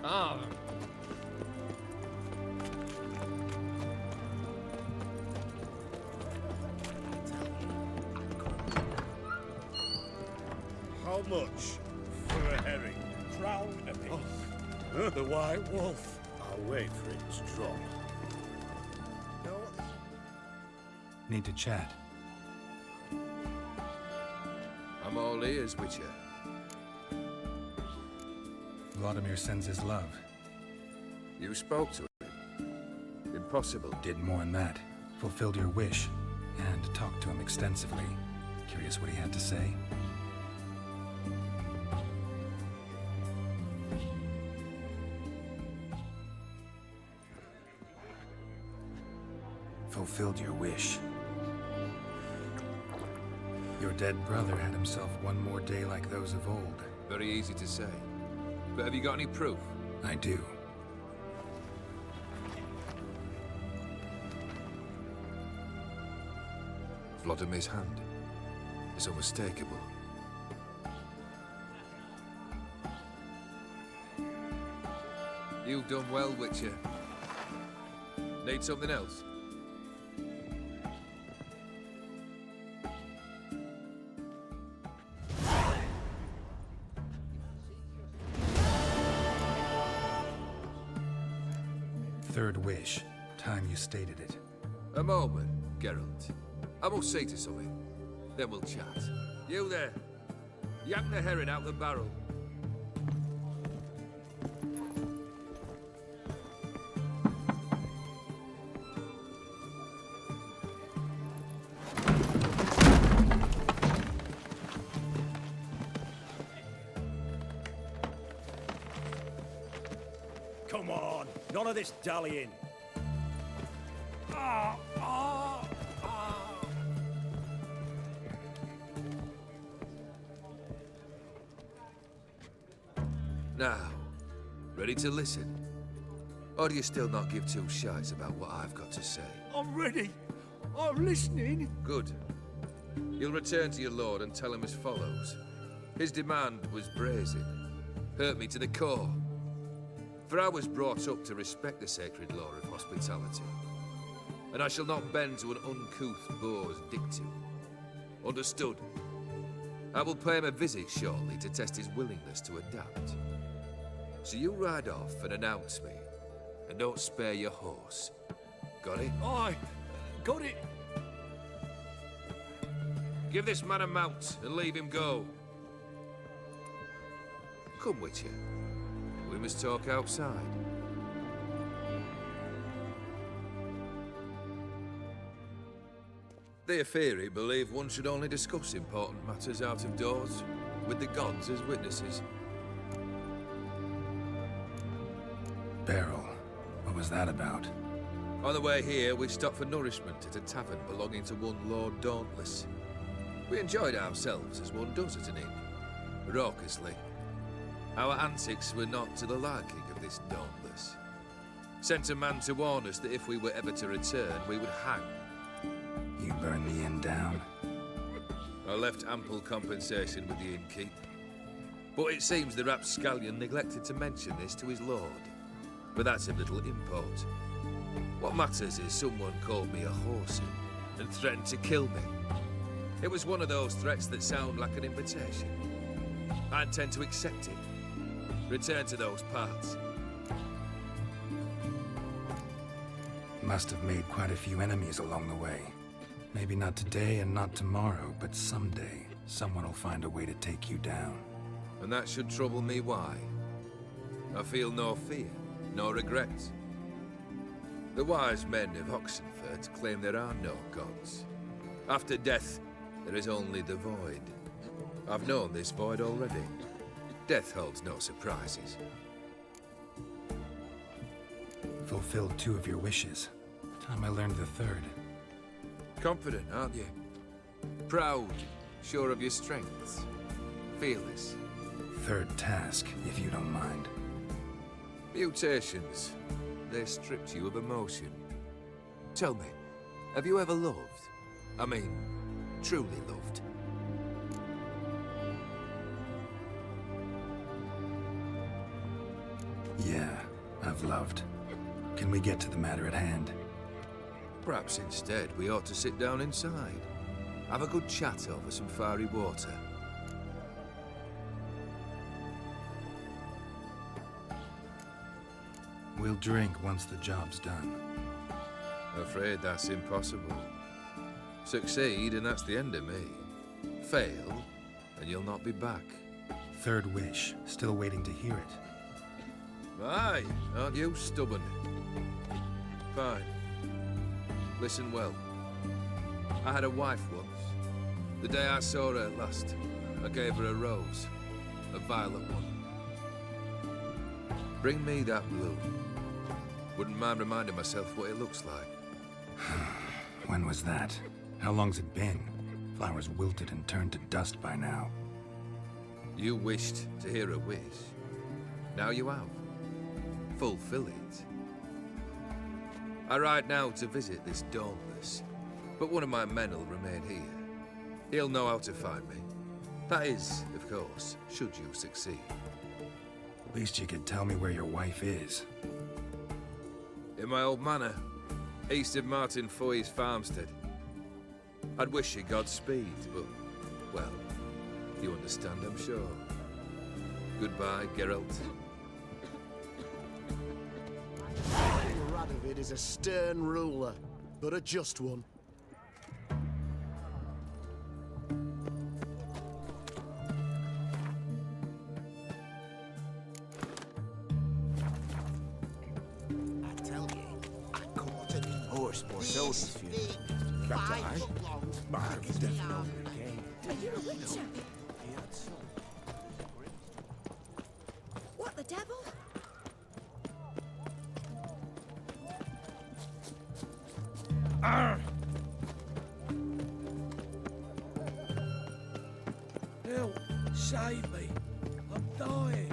Ah, How much for a herring? Crown apiece. Huh? The White Wolf. I'll wait for it to drop. No. Need to chat. I'm all ears, Witcher. Vladimir sends his love. You spoke to him. Impossible. Did more than that. Fulfilled your wish. And talked to him extensively. Curious what he had to say. Fulfilled your wish. Your dead brother had himself one more day like those of old. Very easy to say. But have you got any proof? I do. Vladimir's hand is unmistakable. You've done well, Witcher. Need something else? Third wish. Time you stated it. A moment, Geralt. I must say to something. Then we'll chat. You there. Yank the herring out the barrel. Come on, none of this dallying. Now, ready to listen? Or do you still not give two shites about what I've got to say? I'm ready. I'm listening. Good. You'll return to your lord and tell him as follows. His demand was brazen. Hurt me to the core. For I was brought up to respect the sacred law of hospitality. And I shall not bend to an uncouth boor's dictum. Understood? I will pay him a visit shortly to test his willingness to adapt. So you ride off and announce me. And don't spare your horse. Got it? Aye, got it. Give this man a mount and leave him go. Come, Witcher. We must talk outside. The Aetheri believe one should only discuss important matters out of doors, with the gods as witnesses. Beryl. What was that about? On the way here, we stopped for nourishment at a tavern belonging to one Lord Dauntless. We enjoyed ourselves as one does at an inn, raucously. Our antics were not to the liking of this Dauntless. Sent a man to warn us that if we were ever to return, we would hang. You burned the inn down? I left ample compensation with the innkeep. But it seems the rapscallion neglected to mention this to his lord. But that's of little import. What matters is someone called me a whoreson and threatened to kill me. It was one of those threats that sound like an invitation. I intend to accept it. Return to those parts. Must have made quite a few enemies along the way. Maybe not today and not tomorrow, but someday, someone will find a way to take you down. And that should trouble me why? I feel no fear, no regrets. The wise men of Oxenfurt claim there are no gods. After death, there is only the void. I've known this void already. Death holds no surprises. Fulfilled 2 of your wishes. Time I learned the third. Confident, aren't you? Proud, sure of your strengths. Fearless. Third task, if you don't mind. Mutations. They stripped you of emotion. Tell me, have you ever loved? I mean, truly loved? Yeah. have loved. Can we get to the matter at hand? Perhaps instead we ought to sit down inside. Have a good chat over some fiery water. We'll drink once the job's done. I'm afraid that's impossible. Succeed, and that's the end of me. Fail, and you'll not be back. Third wish. Still waiting to hear it. Aye, aren't you stubborn? Fine. Listen well. I had a wife once. The day I saw her last, I gave her a rose. A violet one. Bring me that blue. Wouldn't mind reminding myself what it looks like. When was that? How long's it been? Flowers wilted and turned to dust by now. You wished to hear a wish. Now you have. Fulfill it. I ride now to visit this Dauntless, but one of my men will remain here. He'll know how to find me. That is, of course, should you succeed. At least you could tell me where your wife is. In my old manor, east of Martin Foy's farmstead. I'd wish you Godspeed, but, well, you understand, I'm sure. Goodbye, Geralt. Radovid is a stern ruler, but a just one. I tell you, I caught an horse for soldiers for you. That's all right. Mark is definitely okay. Are you a witcher? What the devil? Help! Save me! I'm dying!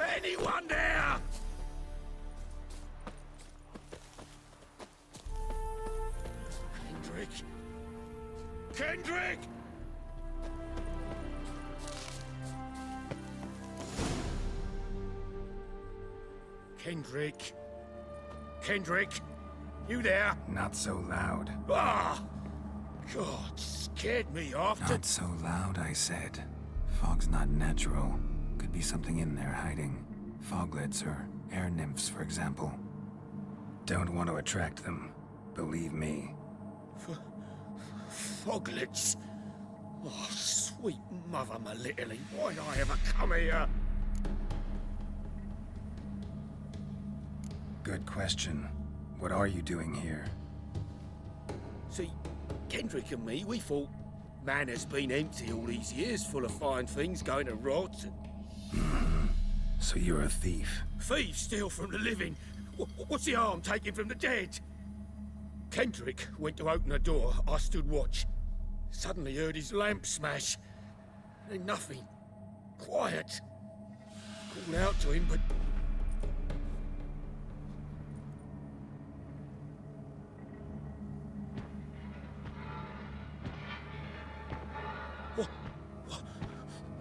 Anyone there? Kendrick? Kendrick! Kendrick? Kendrick? You there? Not so loud. Ah! God, scared me off to... Not so loud, I said. Fog's not natural. Could be something in there hiding. Foglets or air nymphs, for example. Don't want to attract them. Believe me. Foglets? Oh, sweet mother, my little, why'd I ever come here? Good question. What are you doing here? See, Kendrick and me, we thought Manor's been empty all these years, full of fine things going to rot. So you're a thief? Thieves steal from the living. What's the harm taking from the dead? Kendrick went to open the door. I stood watch. Suddenly heard his lamp smash. Then nothing. Quiet. Called out to him, but...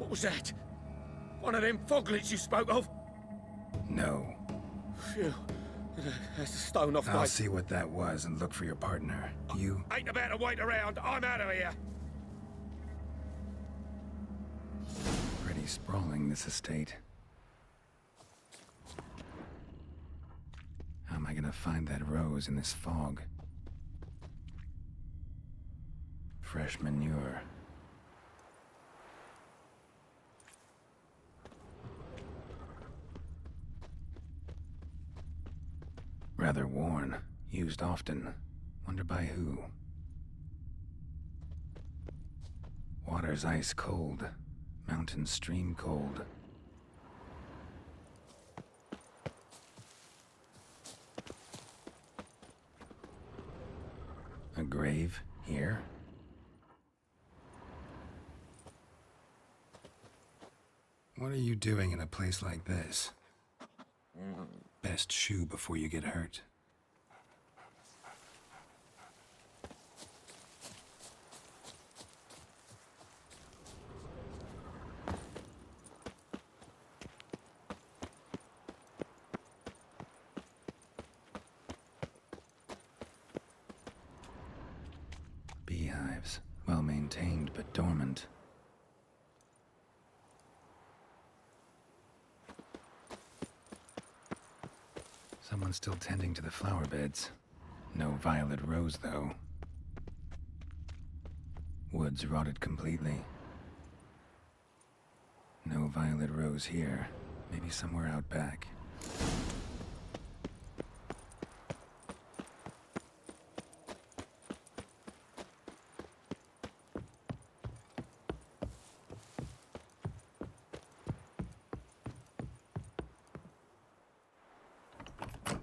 What was that? One of them foglets you spoke of? No. Phew. That's a stone off I'll my... see what that was and look for your partner. You... Ain't about to wait around. I'm out of here. Pretty sprawling, this estate. How am I gonna find that rose in this fog? Fresh manure. Rather worn. Used often. Wonder by who. Water's ice cold. Mountain stream cold. A grave here? What are you doing in a place like this? Best shoe before you get hurt. Beehives, well maintained but dormant. Someone's still tending to the flower beds. No violet rose, though. Woods rotted completely. No violet rose here. Maybe somewhere out back.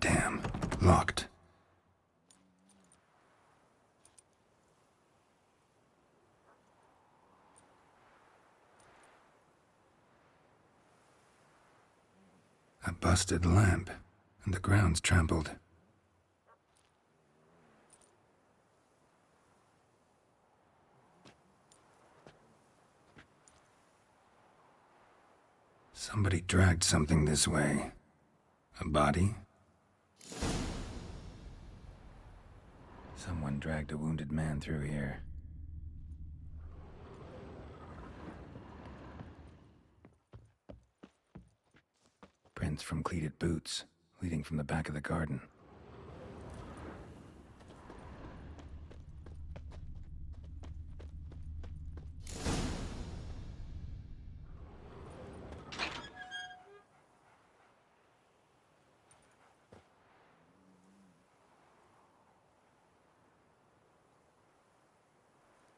Damn. Locked. A busted lamp, and the ground's trampled. Somebody dragged something this way. A body? Someone dragged a wounded man through here. Prints from cleated boots, leading from the back of the garden.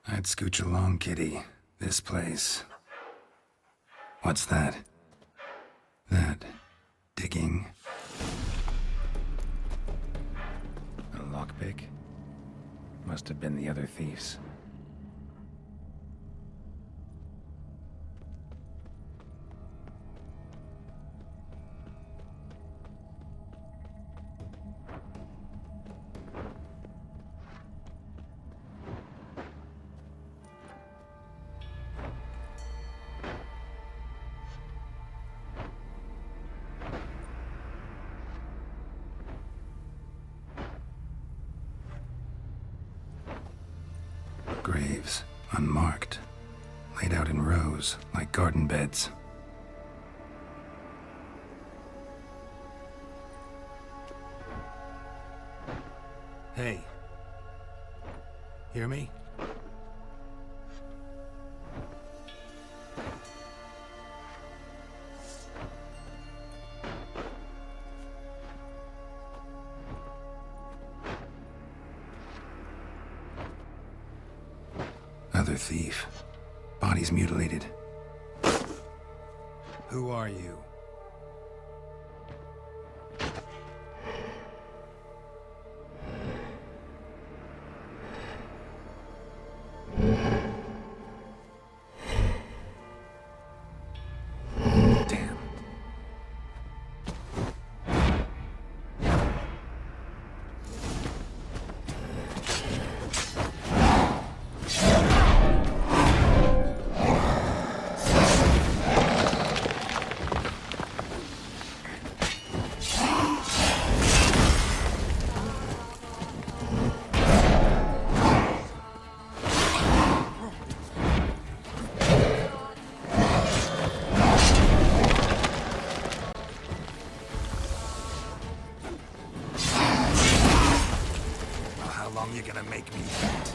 I'd scooch along, kitty. This place. What's that? That... digging? A lockpick? Must have been the other thieves. Graves, unmarked, laid out in rows like garden beds. Hey. Hear me? Another thief. Body's mutilated. Who are you? Damn. long you gonna make me eat?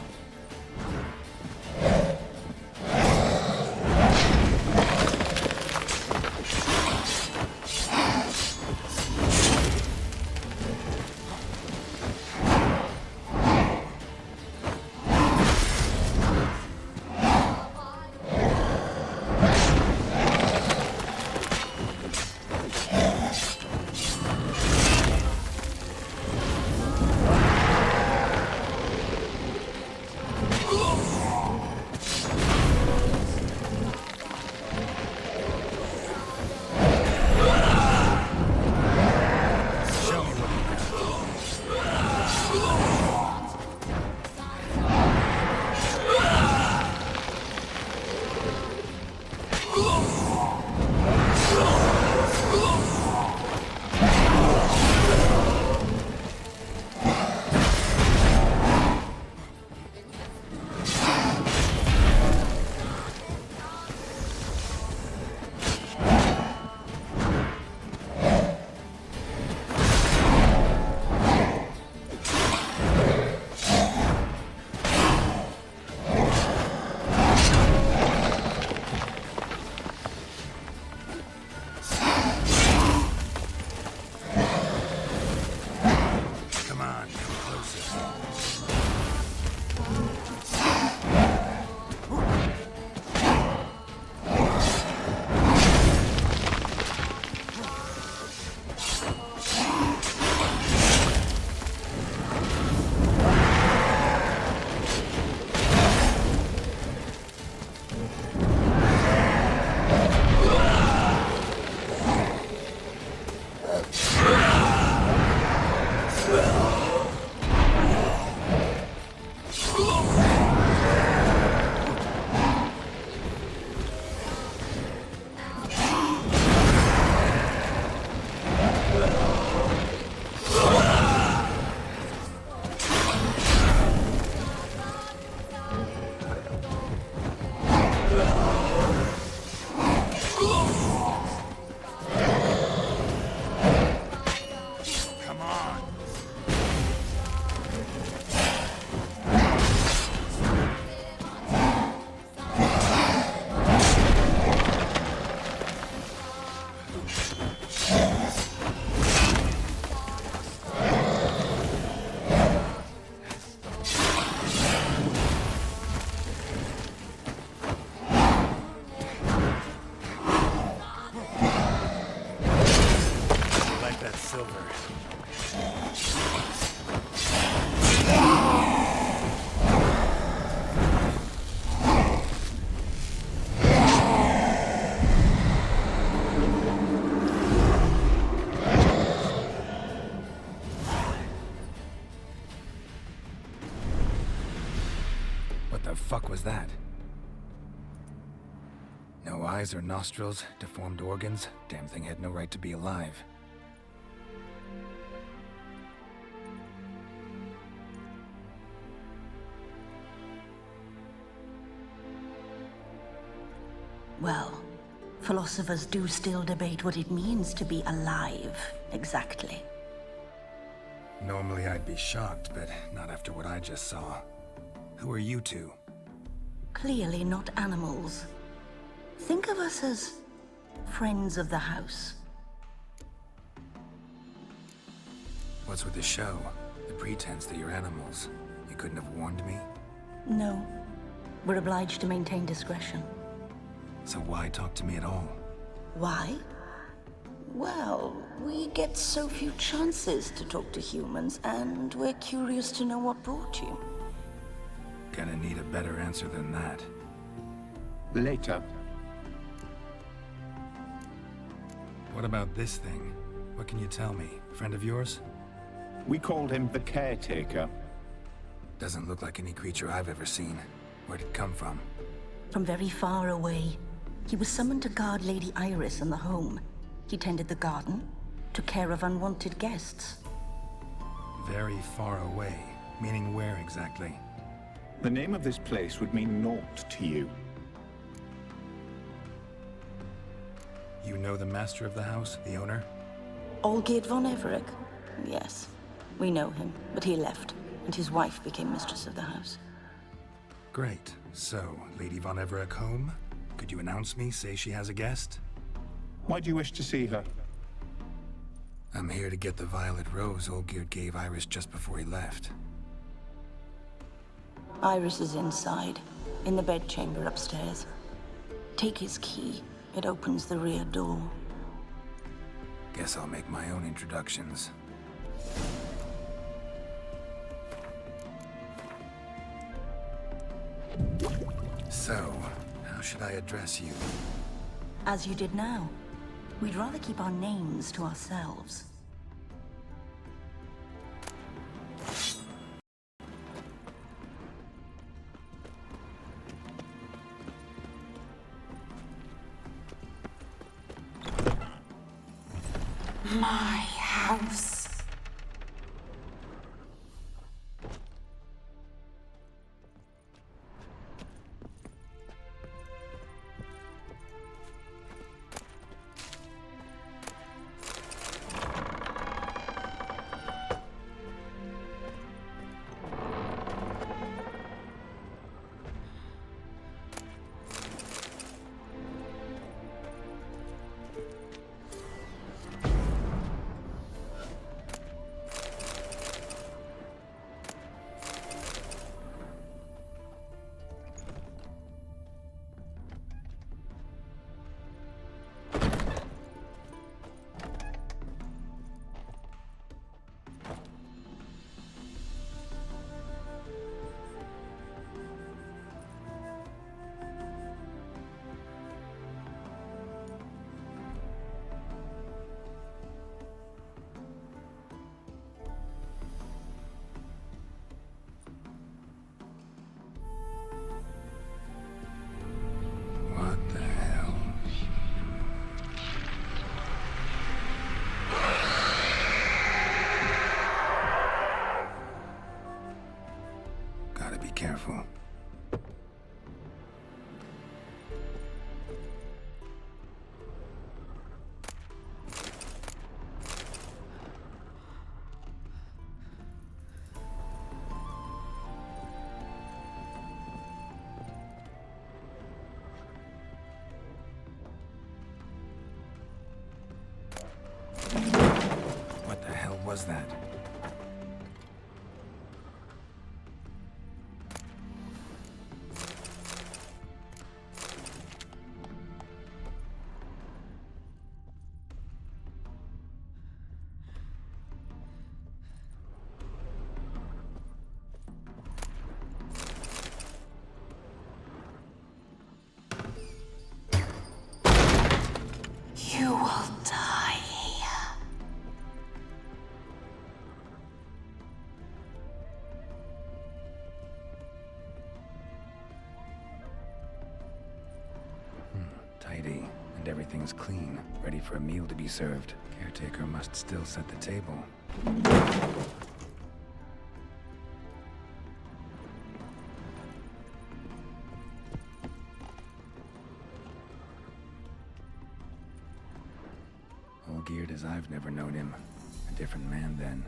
Fuck was that? No eyes or nostrils, deformed organs. Damn thing had no right to be alive. Well, philosophers do still debate what it means to be alive, exactly. Normally I'd be shocked, but not after what I just saw. Who are you two? Clearly not animals. Think of us as friends of the house. What's with the show? The pretense that you're animals. You couldn't have warned me? No. We're obliged to maintain discretion. So why talk to me at all? Why? Well, we get so few chances to talk to humans, and we're curious to know what brought you. Gonna need a better answer than that. Later. What about this thing? What can you tell me? Friend of yours? We called him the Caretaker. Doesn't look like any creature I've ever seen. Where'd it come from? From very far away. He was summoned to guard Lady Iris in the home. He tended the garden, took care of unwanted guests. Very far away. Meaning where exactly? The name of this place would mean naught to you. You know the master of the house, the owner? Olgierd von Everec? Yes. We know him, but he left. and his wife became mistress of the house. Great. So, Lady Von Everett home? Could you announce me, say she has a guest? Why do you wish to see her? I'm here to get the violet rose Olgierd gave Iris just before he left. Iris is inside, in the bedchamber upstairs. Take his key. It opens the rear door. Guess I'll make my own introductions. So, how should I address you? As you did now. We'd rather keep our names to ourselves. My house. What the hell? Gotta be careful. What the hell was that? You will die here. Tidy, and everything's clean, ready for a meal to be served. Caretaker must still set the table. Olgierd as I've never known him. A different man then.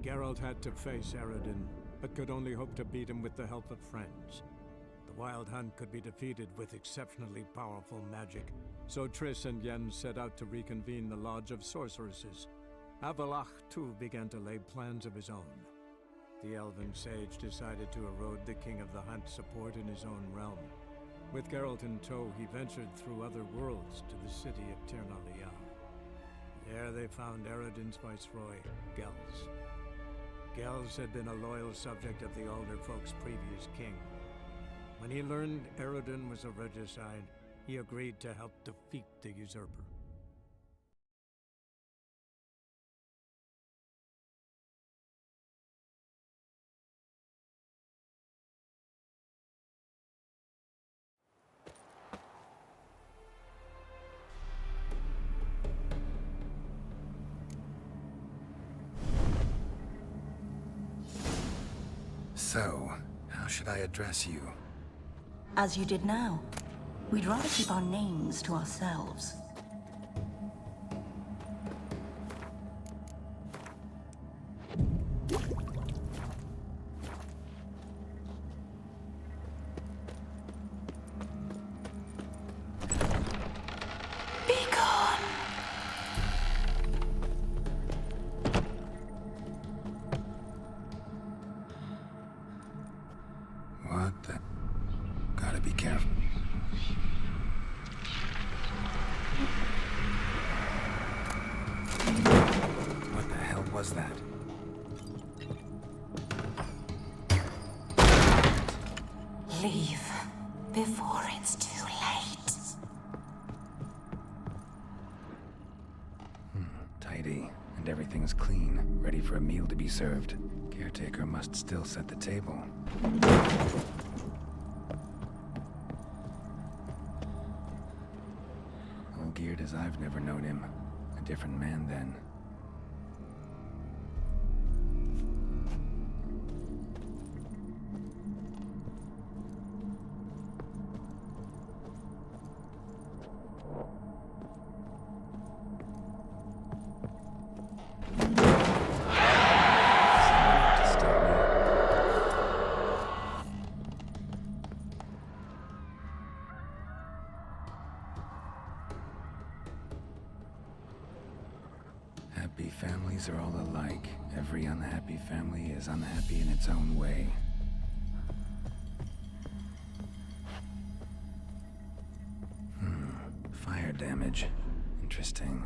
Geralt had to face Eredin, but could only hope to beat him with the help of friends. The Wild Hunt could be defeated with exceptionally powerful magic, so Triss and Yen set out to reconvene the Lodge of Sorceresses. Avallac'h, too, began to lay plans of his own. The Elven Sage decided to erode the King of the Hunt's support in his own realm. With Geralt in tow, he ventured through other worlds to the city of Tir na Lial. There they found Eredin's viceroy, Gels. Gels had been a loyal subject of the Alderfolk's previous king. When he learned Eredin was a regicide, he agreed to help defeat the usurper. So, how should I address you? As you did now. We'd rather keep our names to ourselves. Be gone. What the... Gotta be careful. What the hell was that? Leave before it's too late. Tidy, and everything's clean, ready for a meal to be served. Caretaker must still set the table. All geared as I've never known him. A different man then. Happy families are all alike. Every unhappy family is unhappy in its own way. Fire damage. Interesting.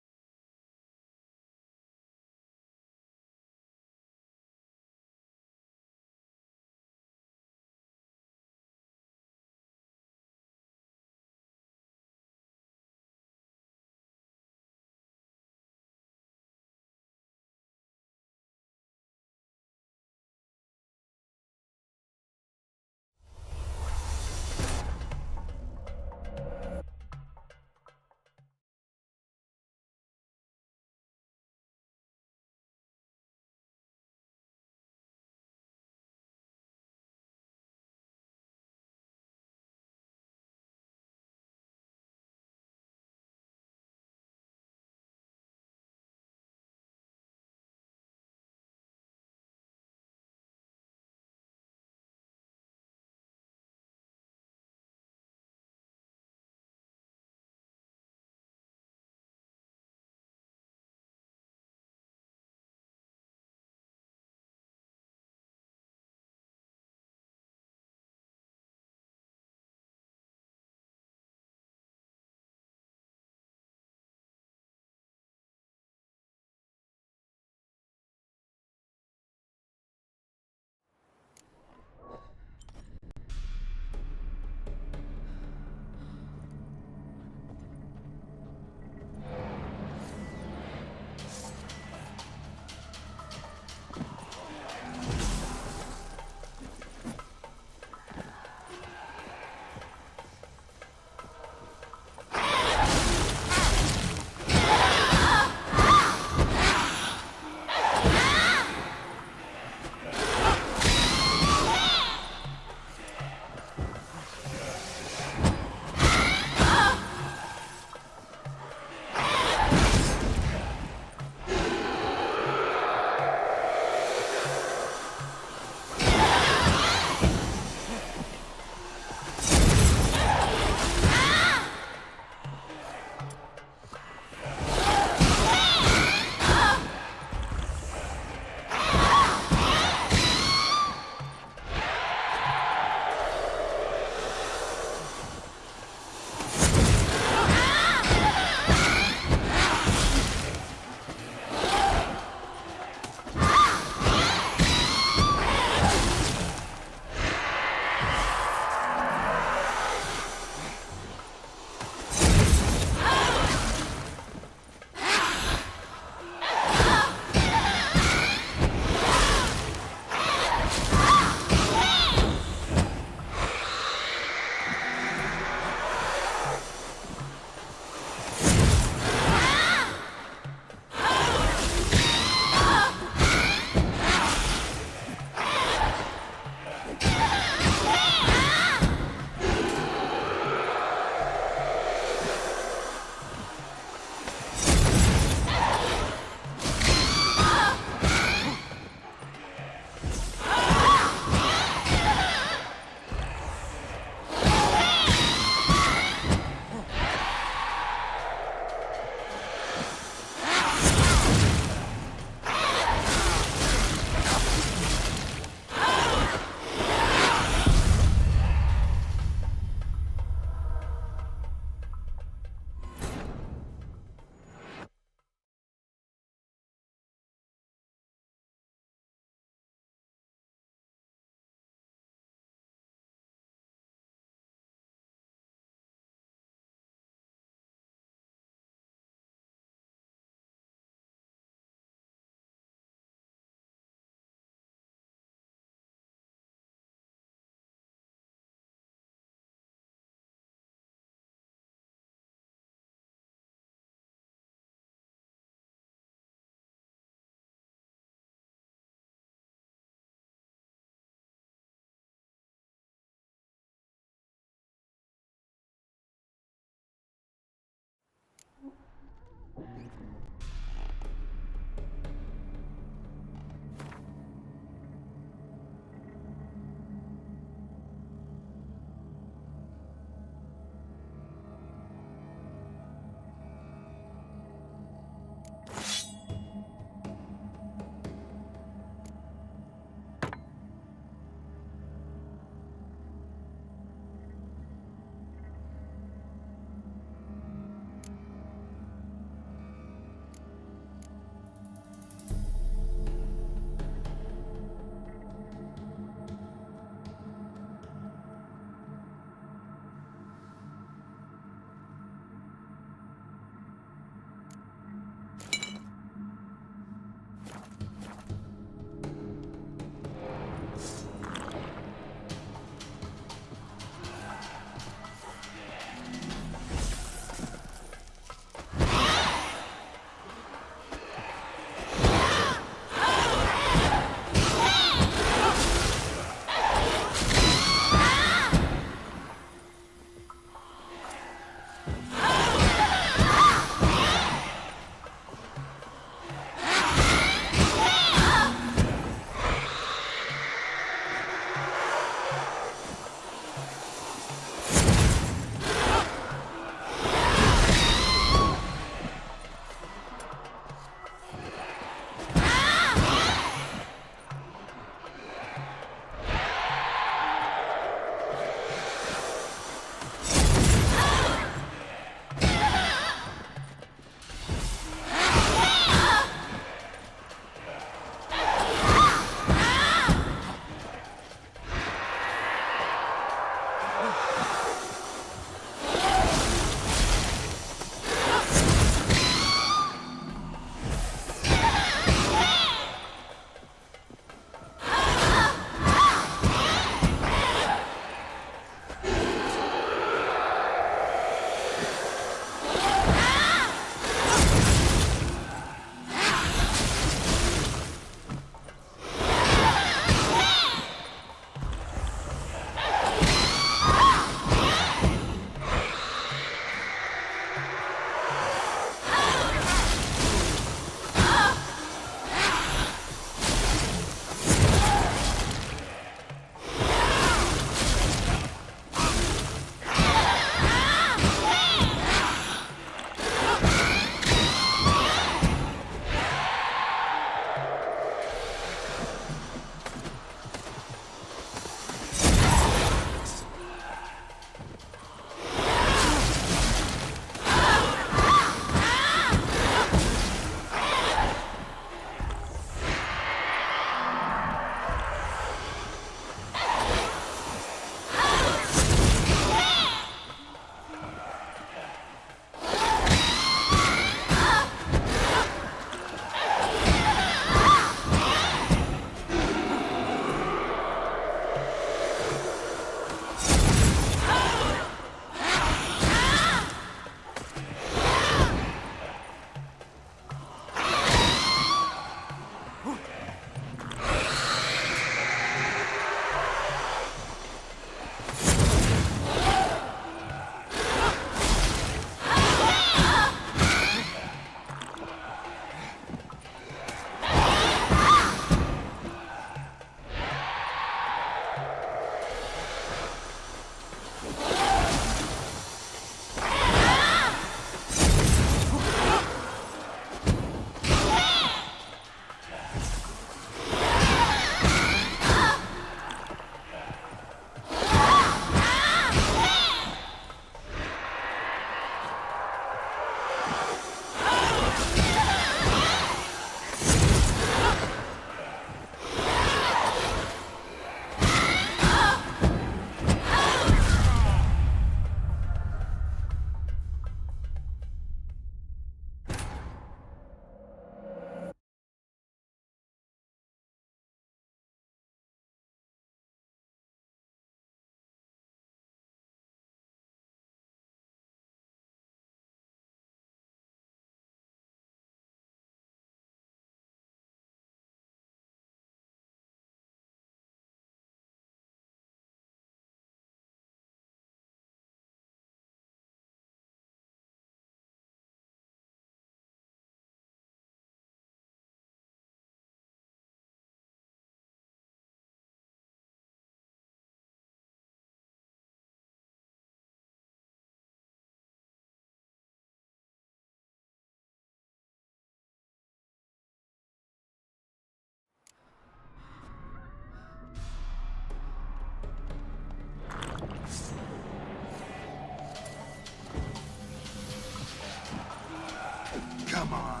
Come on.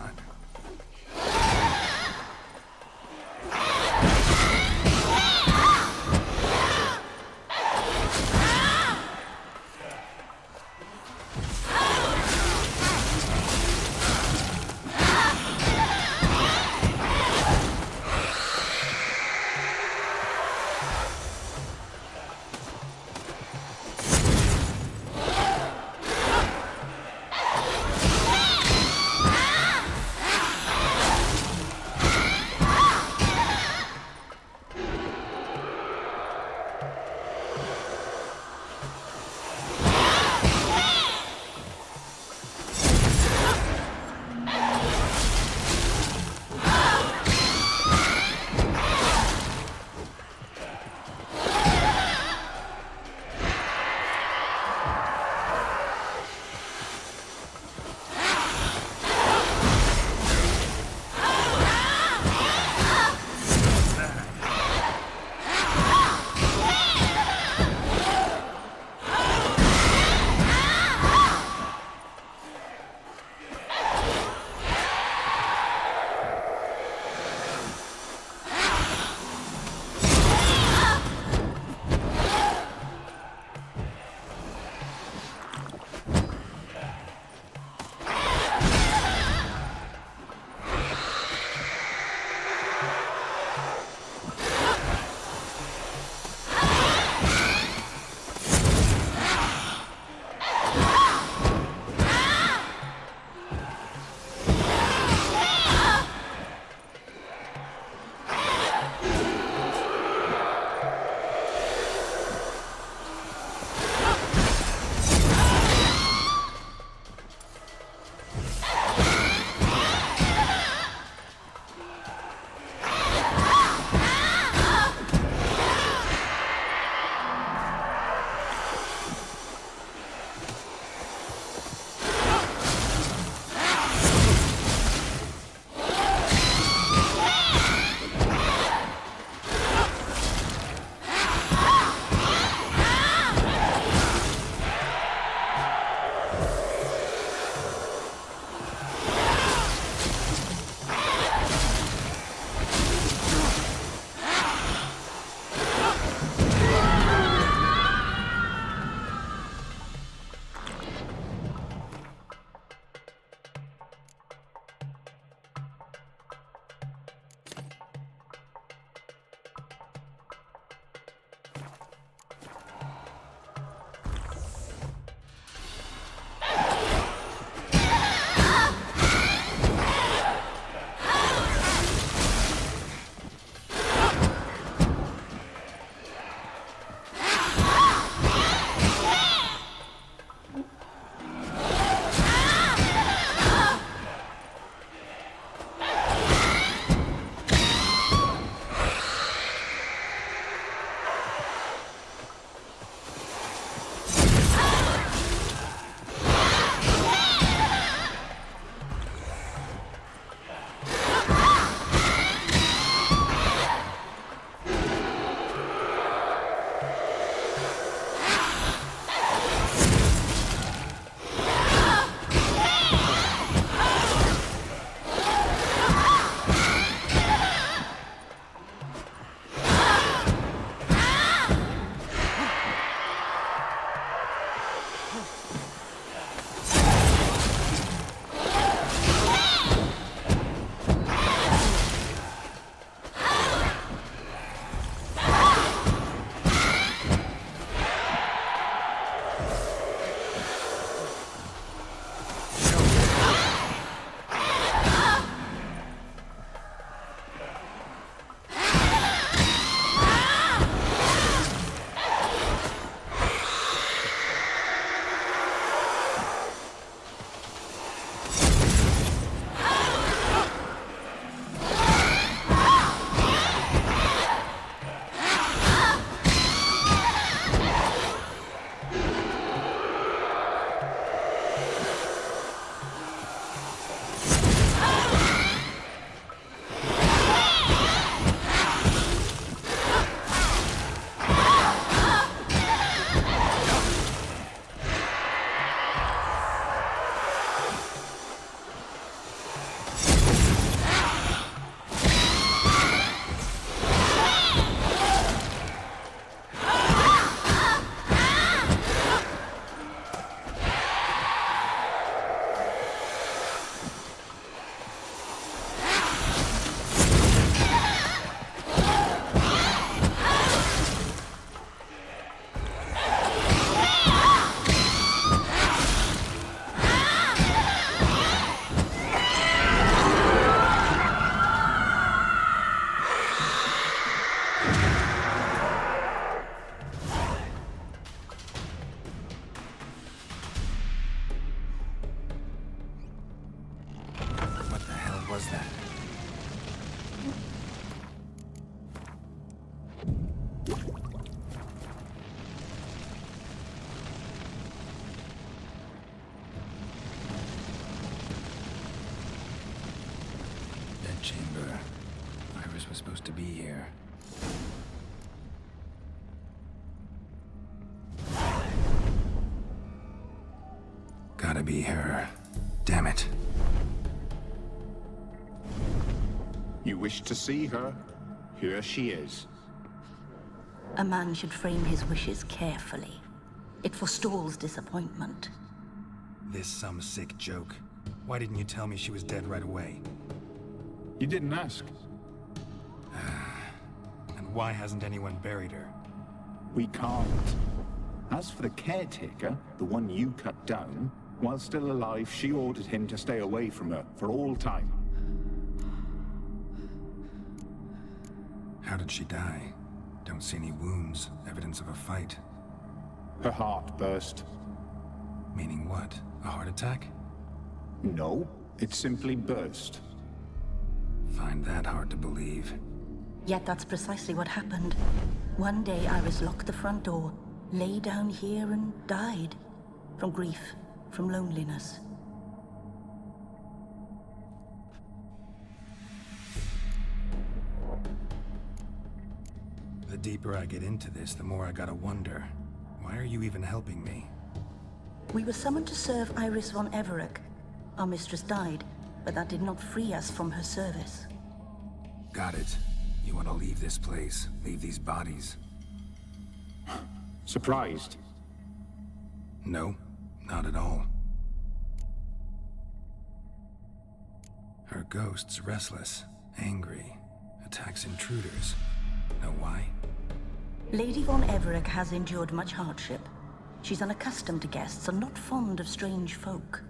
was that? Chamber. Iris was supposed to be here. Gotta be her. Damn it. You wish to see her? Here she is. A man should frame his wishes carefully. It forestalls disappointment. This some sick joke. Why didn't you tell me she was dead right away? You didn't ask. And why hasn't anyone buried her? We can't. As for the caretaker, the one you cut down, while still alive, she ordered him to stay away from her for all time. How did she die? Don't see any wounds, evidence of a fight. Her heart burst. Meaning what? A heart attack? No, it simply burst. Find that hard to believe. Yet that's precisely what happened. One day Iris locked the front door, lay down here and died. From grief, from loneliness. The deeper I get into this, the more I gotta wonder. Why are you even helping me? We were summoned to serve Iris von Everec. Our mistress died, but that did not free us from her service. Got it. You want to leave this place, leave these bodies? Surprised? No, not at all. Her ghost's restless, angry, attacks intruders. Know why? Lady von Everec has endured much hardship. She's unaccustomed to guests and not fond of strange folk.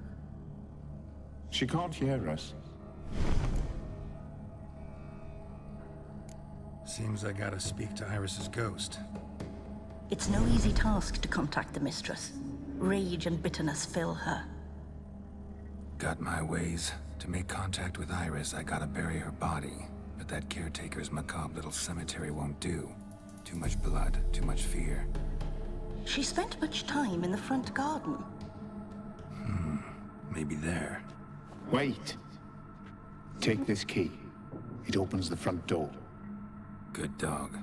She can't hear us. Seems I gotta speak to Iris's ghost. It's no easy task to contact the mistress. Rage and bitterness fill her. Got my ways. To make contact with Iris, I gotta bury her body. But that caretaker's macabre little cemetery won't do. Too much blood, too much fear. She spent much time in the front garden. Maybe there. Wait. Take this key. It opens the front door. Good dog.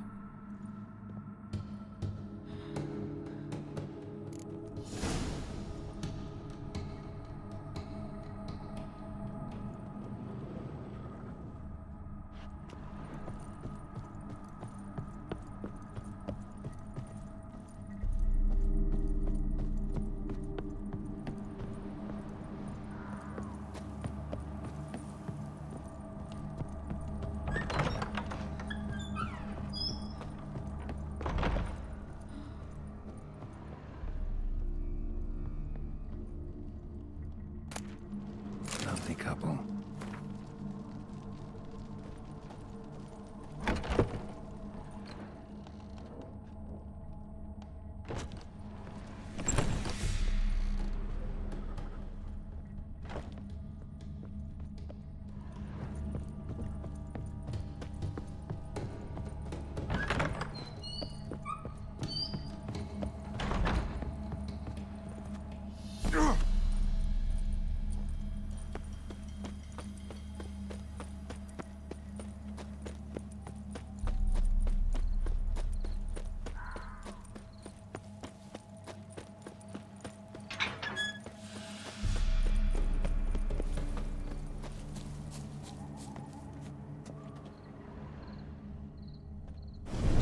Lovely couple.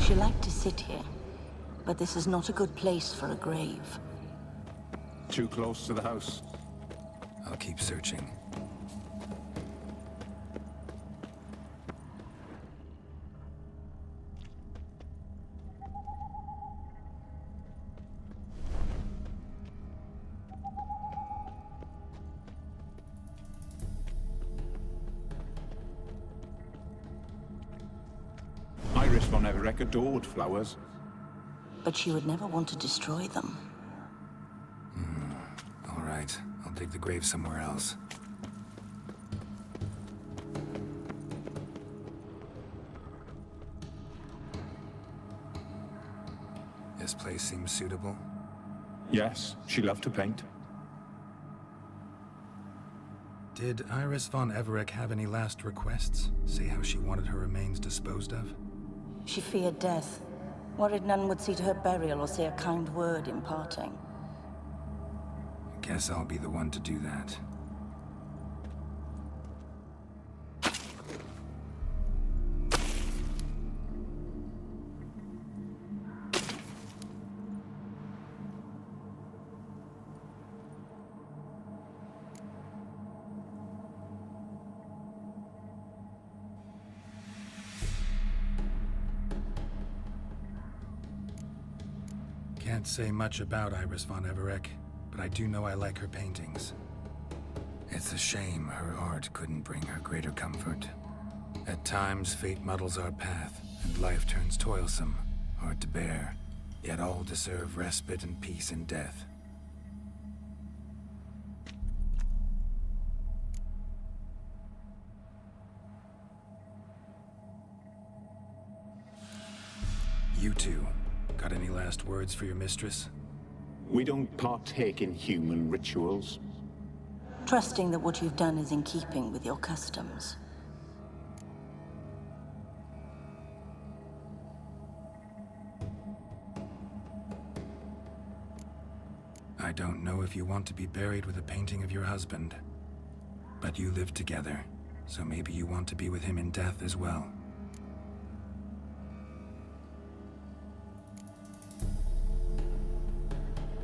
She liked to sit here, but this is not a good place for a grave. Too close to the house. I'll keep searching. Iris von Everec adored flowers. But she would never want to destroy them. All right, I'll dig the grave somewhere else. place seems suitable? Yes, she loved to paint. Did Iris von Everec have any last requests? Say how she wanted her remains disposed of? She feared death. Worried none would see to her burial or say a kind word in parting. Guess I'll be the one to do that. Can't say much about Iris von Everec, but I do know I like her paintings. It's a shame her art couldn't bring her greater comfort. At times, fate muddles our path, and life turns toilsome, hard to bear. Yet all deserve respite and peace in death. You two, got any last words for your mistress? We don't partake in human rituals. Trusting that what you've done is in keeping with your customs. I don't know if you want to be buried with a painting of your husband, but you live together, so maybe you want to be with him in death as well.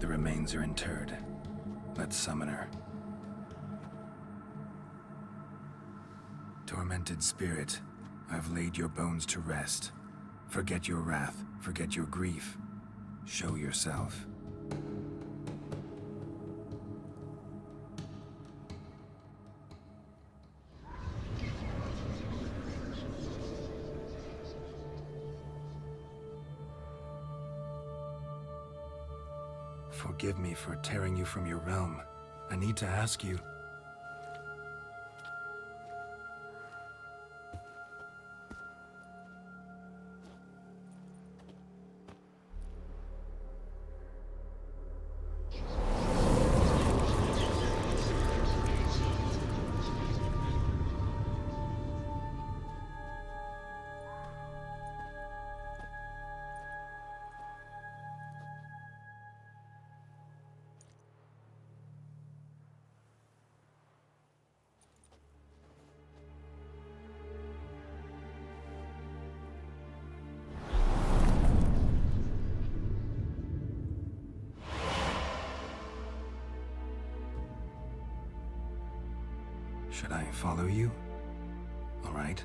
The remains are interred. Let's summon her. Tormented spirit, I've laid your bones to rest. Forget your wrath, forget your grief. Show yourself. Forgive me for tearing you from your realm. I need to ask you. Should I follow you? All right.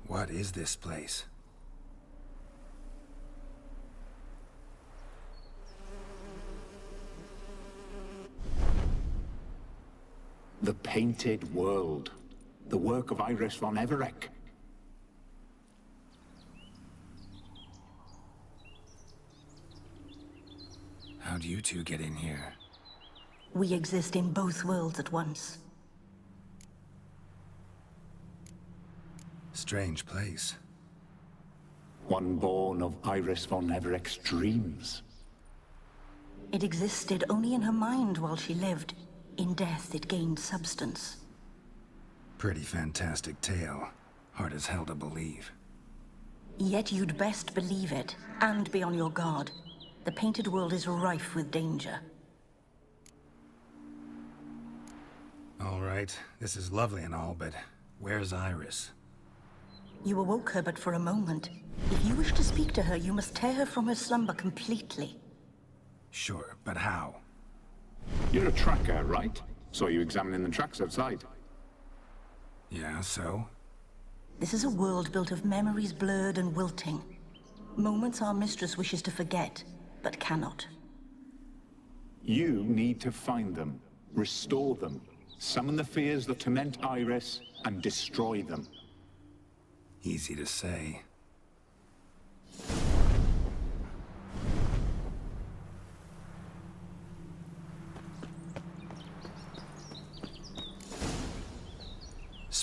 What is this place? The Painted World. The work of Iris von Everec. How'd you two get in here? We exist in both worlds at once. Strange place. One born of Iris von Everec's dreams. It existed only in her mind while she lived. In death, it gained substance. Pretty fantastic tale. Hard as hell to believe. Yet you'd best believe it, and be on your guard. The Painted World is rife with danger. All right, this is lovely and all, but where's Iris? You awoke her but for a moment. If you wish to speak to her, you must tear her from her slumber completely. Sure, but how? You're a tracker, right? Saw you examining the tracks outside. Yeah, so? This is a world built of memories blurred and wilting. Moments our mistress wishes to forget, but cannot. You need to find them, restore them, summon the fears that torment Iris, and destroy them. Easy to say.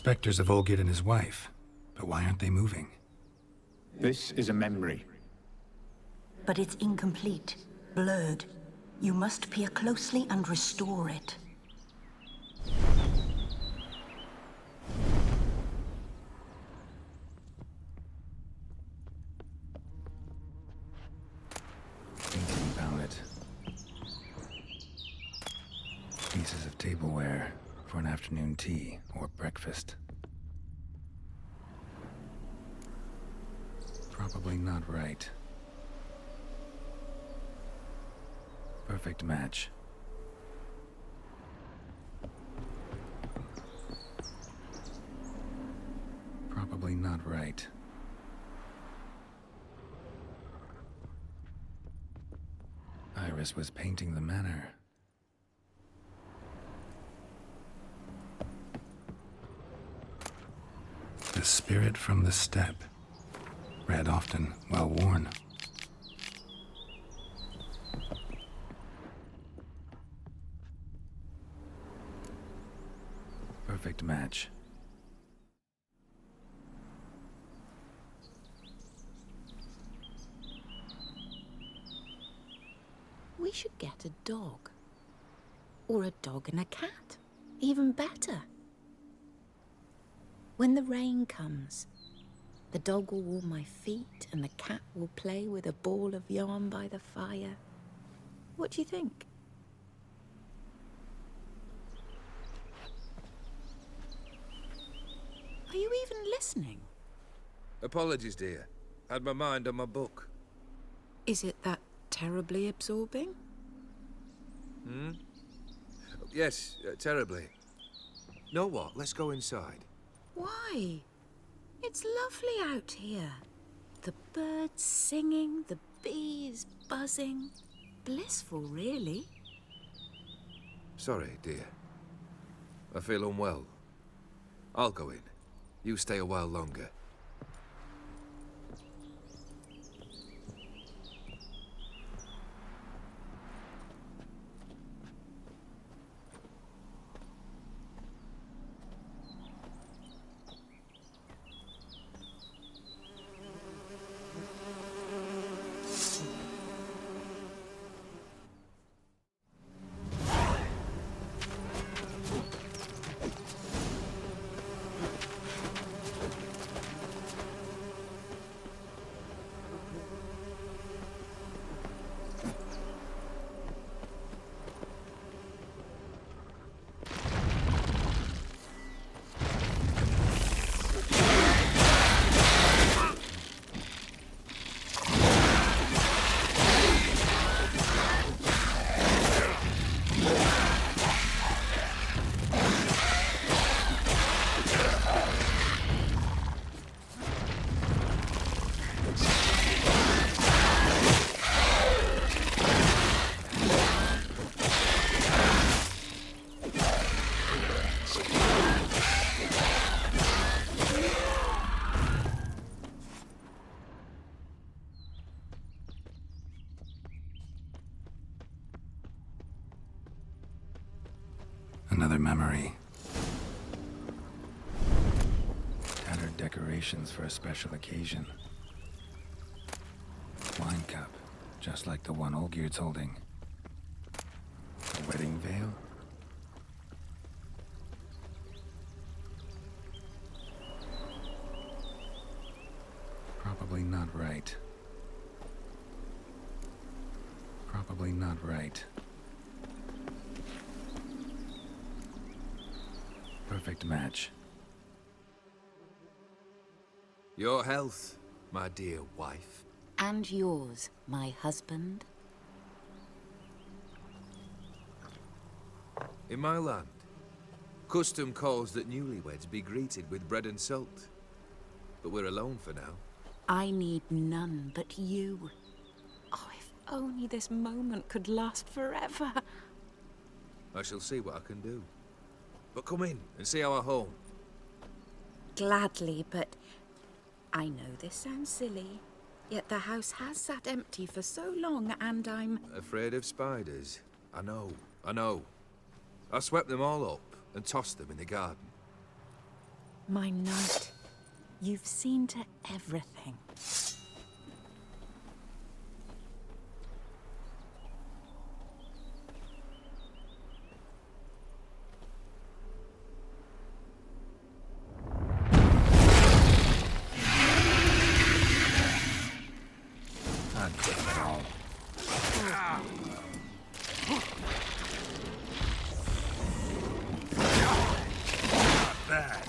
specters of Olgierd and his wife. But why aren't they moving? This is a memory. But it's incomplete, blurred. You must peer closely and restore it. Painting palette. Pieces of tableware for an afternoon tea or breakfast. Probably not right. Perfect match. Probably not right. Iris was painting the manor. The spirit from the steppe. Read often, well worn. Perfect match. We should get a dog. Or a dog and a cat. Even better. When the rain comes, the dog will warm my feet and the cat will play with a ball of yarn by the fire. What do you think? Are you even listening? Apologies, dear. Had my mind on my book. Is it that terribly absorbing? Yes, terribly. Know what? Let's go inside. Why? It's lovely out here. The birds singing, the bees buzzing. Blissful, really. Sorry, dear. I feel unwell. I'll go in. You stay a while longer. Another memory. Tattered decorations for a special occasion. Wine cup, just like the one Olgierd's holding. A wedding veil? Probably not right. Probably not right. Perfect match. Your health, my dear wife. And yours, my husband. In my land, custom calls that newlyweds be greeted with bread and salt. But we're alone for now. I need none but you. Oh, if only this moment could last forever. I shall see what I can do. But come in and see our home. Gladly, but I know this sounds silly, yet the house has sat empty for so long and I'm... Afraid of spiders? I know. I swept them all up and tossed them in the garden. My knight, you've seen to everything. God damn it all. Not bad.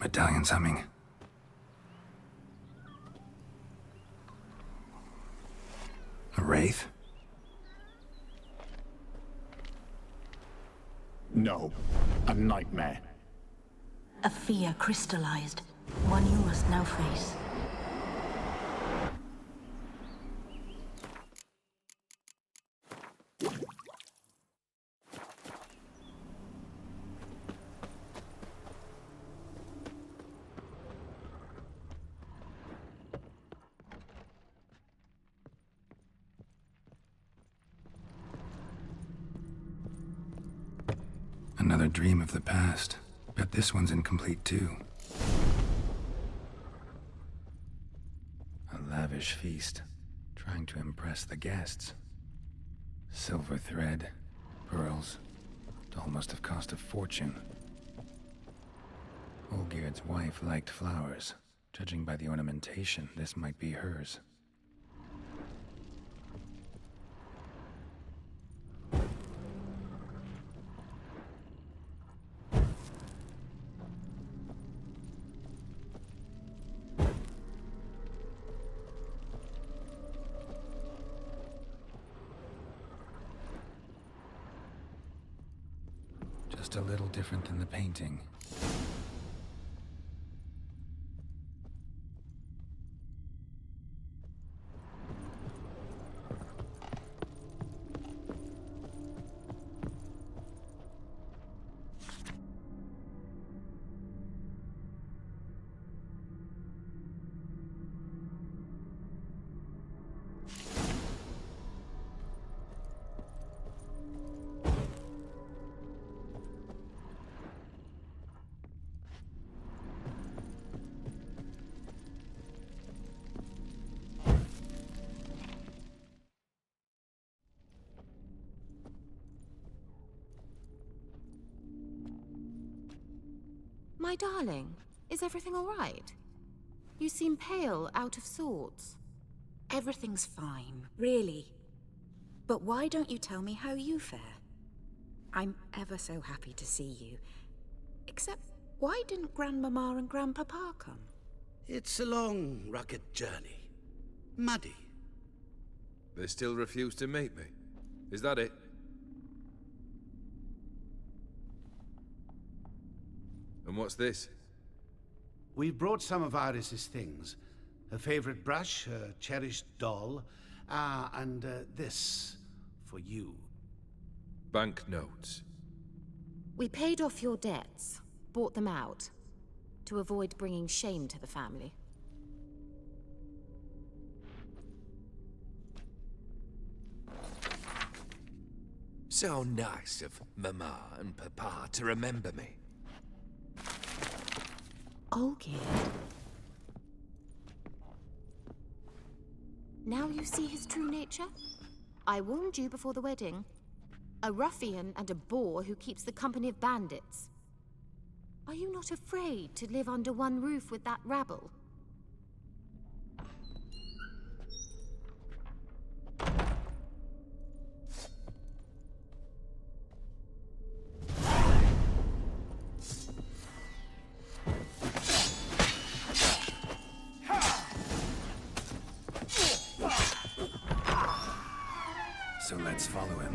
Medallion's humming. A wraith? No, a nightmare. A fear crystallized, one you must now face. Another dream of the past. Bet this one's incomplete too. A lavish feast, trying to impress the guests. Silver thread, pearls. It all must have cost a fortune. Olgierd's wife liked flowers. Judging by the ornamentation, this might be hers. Just a little different than the painting. My darling, is everything all right? You seem pale, out of sorts. Everything's fine, really. But why don't you tell me how you fare? I'm ever so happy to see you. Except, why didn't Grandmama and Grandpapa come? It's a long, rugged journey. Muddy. They still refuse to meet me. Is that it? And what's this? We brought some of Iris's things. Her favorite brush, her cherished doll, and this for you. Banknotes. We paid off your debts, bought them out, to avoid bringing shame to the family. So nice of Mama and Papa to remember me. Olgierd. Now you see his true nature? I warned you before the wedding. A ruffian and a boor who keeps the company of bandits. Are you not afraid to live under one roof with that rabble?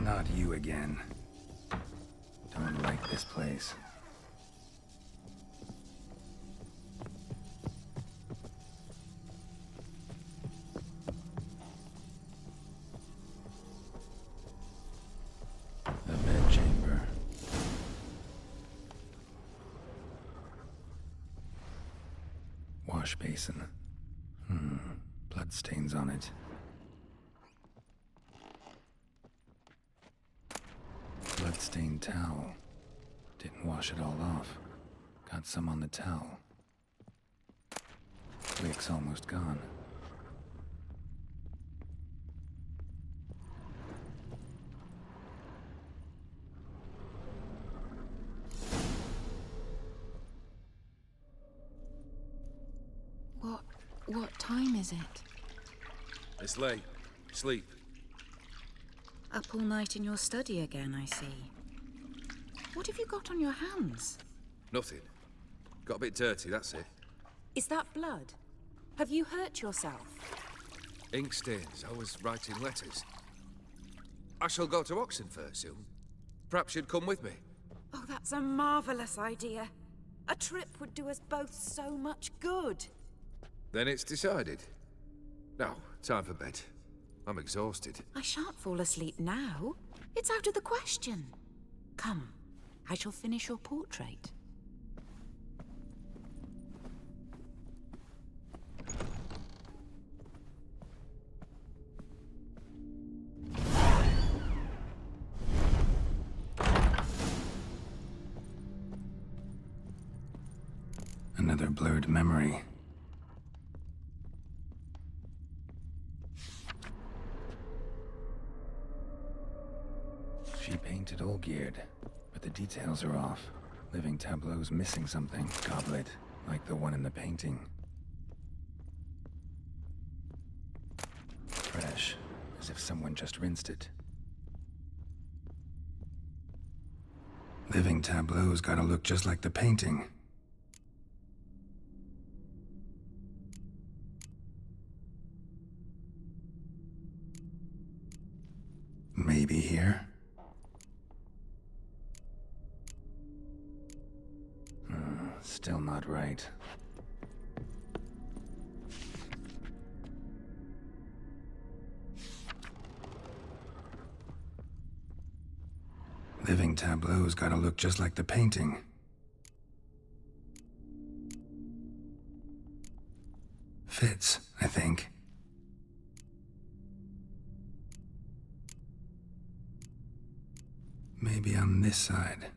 Not you again. Don't like this place. The bedchamber. Wash basin. Bloodstains on it. Bloodstained towel. Didn't wash it all off. Got some on the towel. Wick's almost gone. What time is it? It's late. Sleep. Up all night in your study again, I see. What have you got on your hands? Nothing. Got a bit dirty, that's it. Is that blood? Have you hurt yourself? Ink stains. I was writing letters. I shall go to Oxenfurt soon. Perhaps you'd come with me. Oh, that's a marvelous idea. A trip would do us both so much good. Then it's decided. Now, time for bed. I'm exhausted. I shan't fall asleep now. It's out of the question. Come, I shall finish your portrait. Another blurred memory. She painted Olgierd, but the details are off. Living tableau's missing something. Goblet, like the one in the painting. Fresh, as if someone just rinsed it. Living tableau's gotta look just like the painting. Maybe here? Still not right. Living tableau's gotta look just like the painting. Fits, I think. Maybe on this side.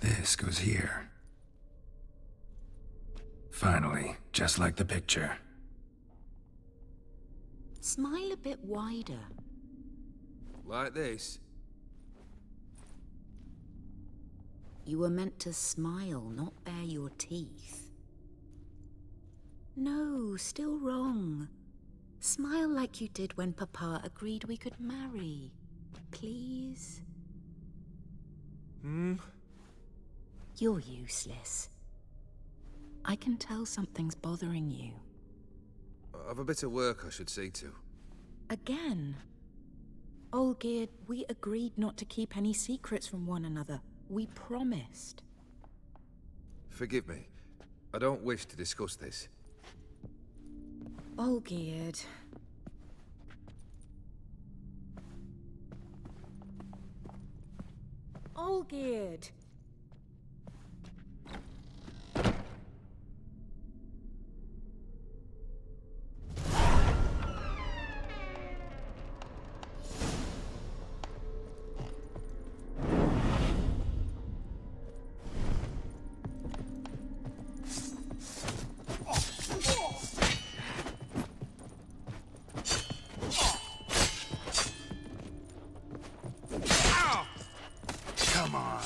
This goes here. Finally, just like the picture. Smile a bit wider. Like this? You were meant to smile, not bare your teeth. No, still wrong. Smile like you did when Papa agreed we could marry. Please? You're useless. I can tell something's bothering you. I've a bit of work I should see to. Again? Olgierd, we agreed not to keep any secrets from one another. We promised. Forgive me. I don't wish to discuss this. Olgierd. Olgierd! Come on.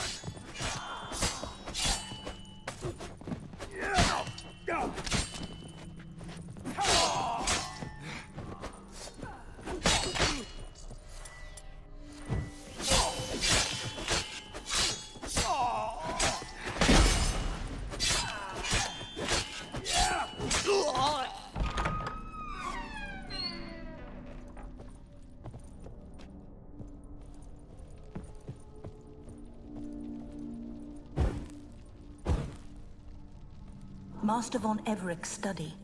Master von Everek's study.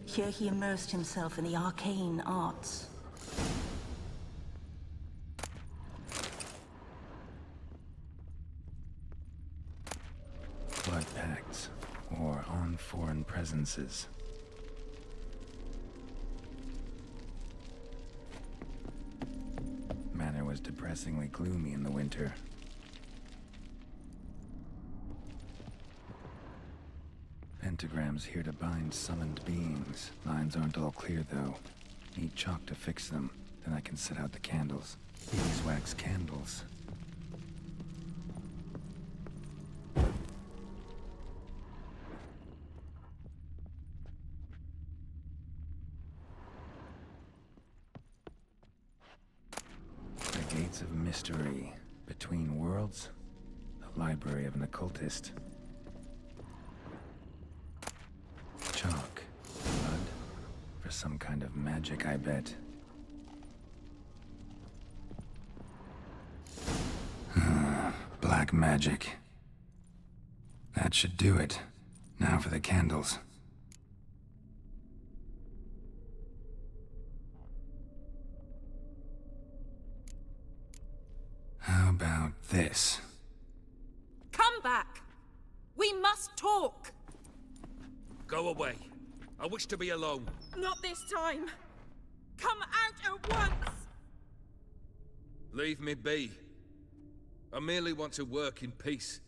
Here he immersed himself in the arcane arts. Blood pacts, or on foreign presences. Manor was depressingly gloomy in the winter. Pentagrams here to bind summoned beings. Lines aren't all clear, though. Need chalk to fix them, then I can set out the candles. Beeswax candles. The Gates of Mystery. Between Worlds. The Library of an Occultist. Chalk. Blood. For some kind of magic, I bet. Black magic. That should do it. Now for the candles. How about this? Come back! We must talk! Go away. I wish to be alone. Not this time! Come out at once! Leave me be. I merely want to work in peace.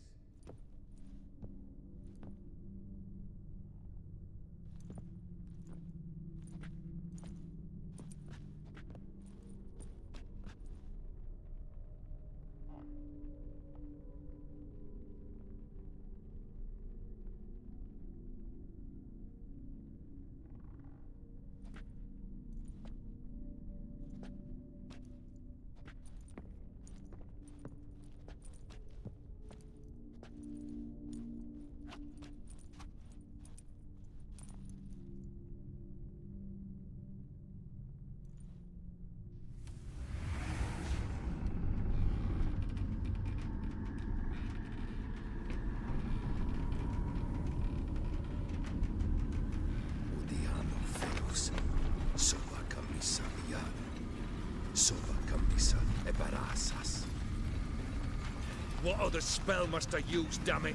What other spell must I use, damn it?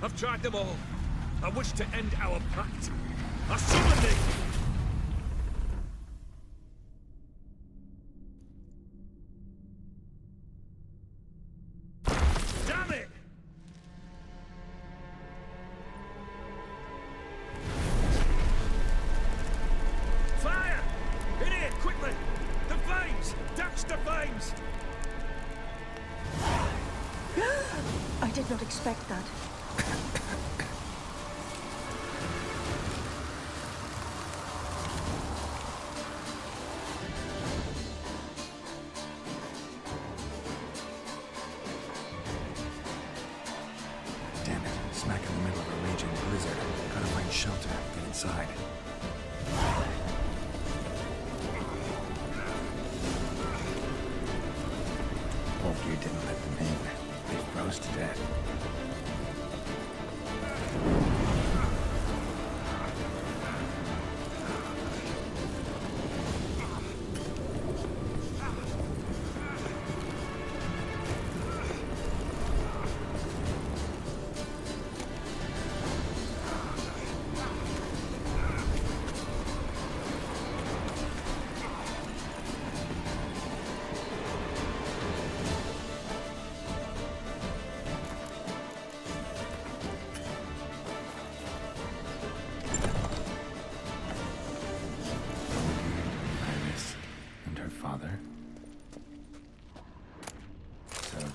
I've tried them all. I wish to end our pact. I summon thee! Damn it! Fire! In here, quickly! The flames! Douse the flames! I did not expect that. Damn it. Smack in the middle of a raging blizzard. Gotta find shelter. Get inside. Olgeir didn't let them in. They froze to death.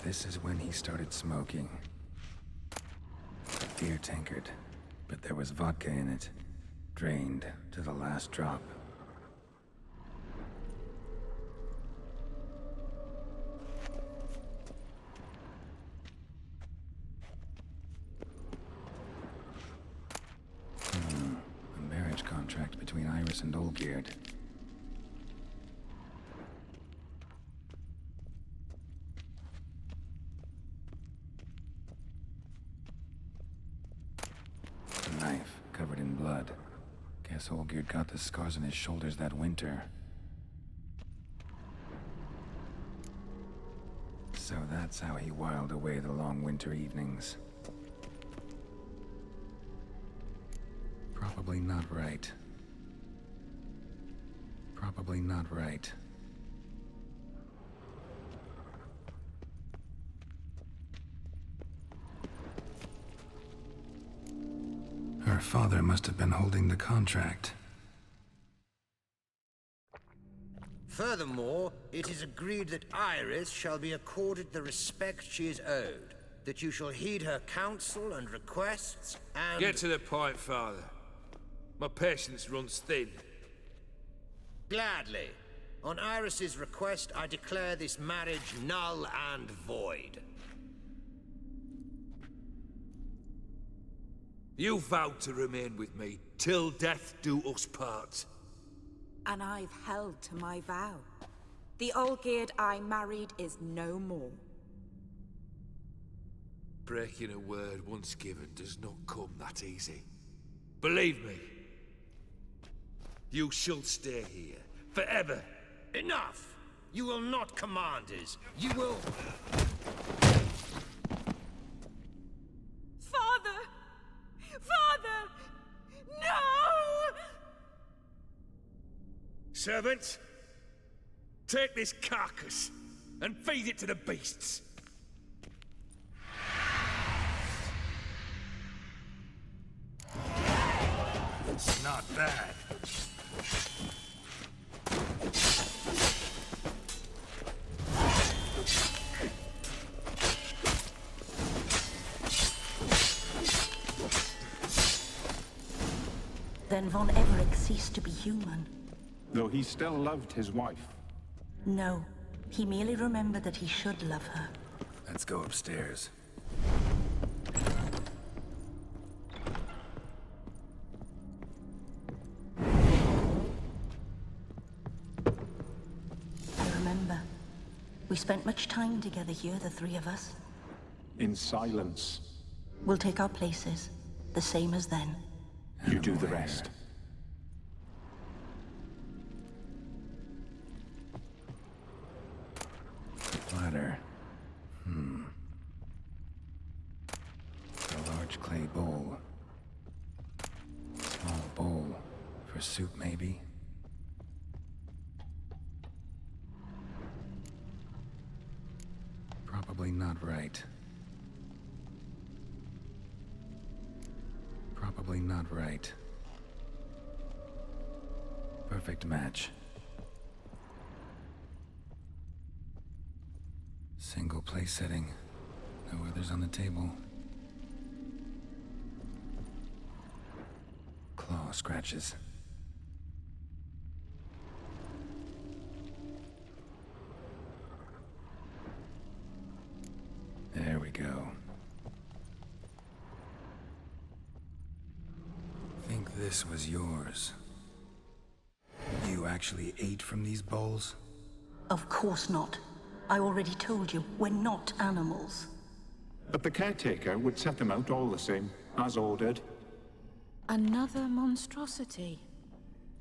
This is when he started smoking. A beer tankard, but there was vodka in it. Drained to the last drop. A marriage contract between Iris and Olgierd. Guess Olgierd got the scars on his shoulders that winter. So that's how he whiled away the long winter evenings. Probably not right. Probably not right. Her father must have been holding the contract. Furthermore, it is agreed that Iris shall be accorded the respect she is owed, that you shall heed her counsel and requests, and— Get to the point, Father. My patience runs thin. Gladly. On Iris's request, I declare this marriage null and void. You vowed to remain with me till death do us part. And I've held to my vow. The Olgierd I married is no more. Breaking a word once given does not come that easy. Believe me. You shall stay here, forever. Enough! You will not command us. You will— Father! Father! No! Servants, take this carcass and feed it to the beasts. It's not bad. Then Von Everec ceased to be human. Though he still loved his wife. No, he merely remembered that he should love her. Let's go upstairs. I remember. We spent much time together here, the three of us. In silence. We'll take our places, the same as then. You do the rest. Ladder. A large clay bowl. Small bowl. For soup, maybe? Probably not right. Probably not right. Perfect match. Single place setting. No others on the table. Claw scratches. There we go. Think this was yours. You actually ate from these bowls? Of course not. I already told you, we're not animals. But the caretaker would set them out all the same, as ordered. Another monstrosity.